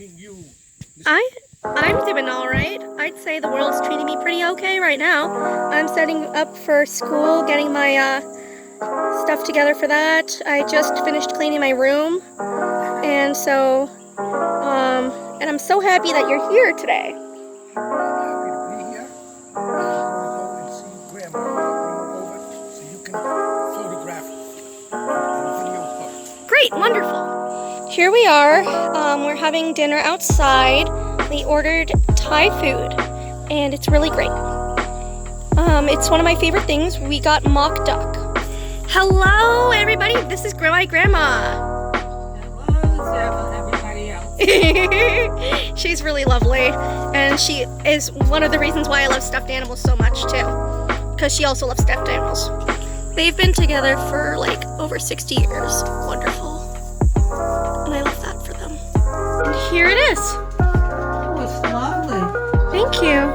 treating you? I'm doing all right. I'd say the world's treating me pretty okay right now. I'm setting up for school, getting my stuff together for that. I just finished cleaning my room, and so and I'm so happy that you're here today. I'm happy to be here. I'm going to go and see Grandma. Bring her over so you can photograph and video her. Great, wonderful. Here we are. We're having dinner outside. We ordered Thai food, and it's really great. It's one of my favorite things. We got mock duck. Hello, everybody. This is my grandma. Hello, everybody else. She's really lovely, and she is one of the reasons why I love stuffed animals so much too, because she also loves stuffed animals. They've been together for like over 60 years. Wonderful. And I love that for them. And here it is. Oh, it's lovely. Thank you.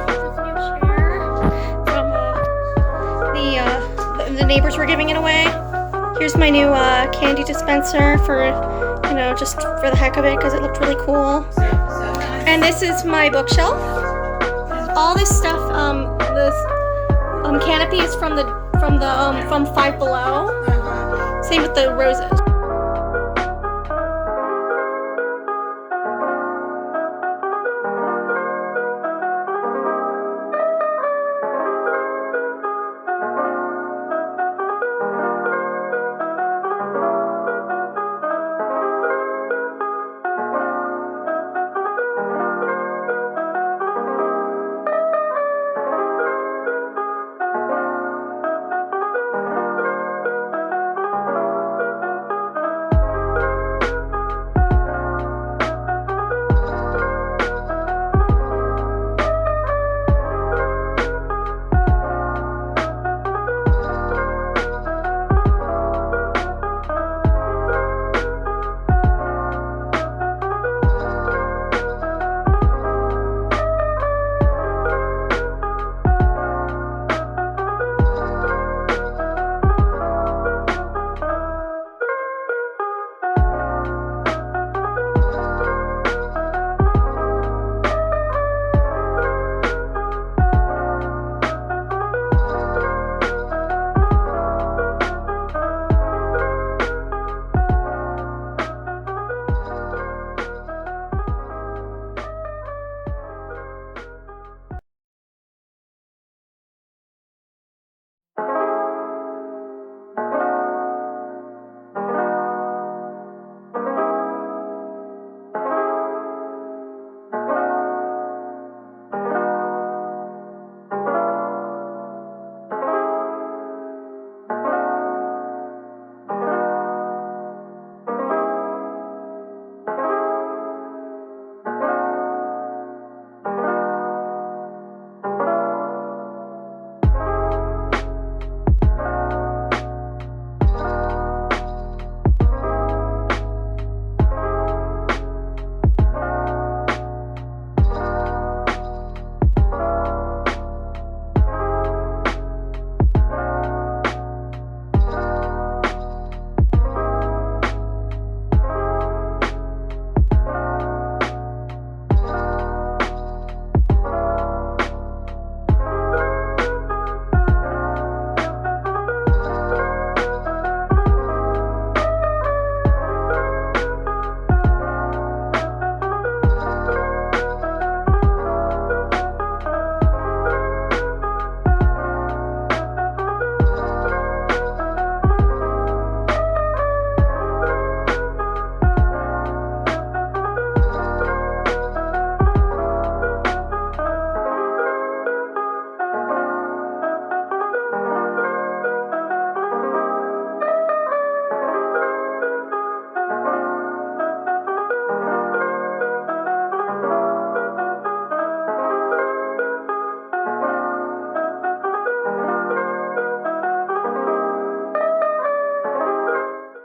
From the neighbors were giving it away. Here's my new candy dispenser for, just for the heck of it, because it looked really cool. So nice. And this is my bookshelf. All this stuff, this canopy is from Five Below. Same with the roses.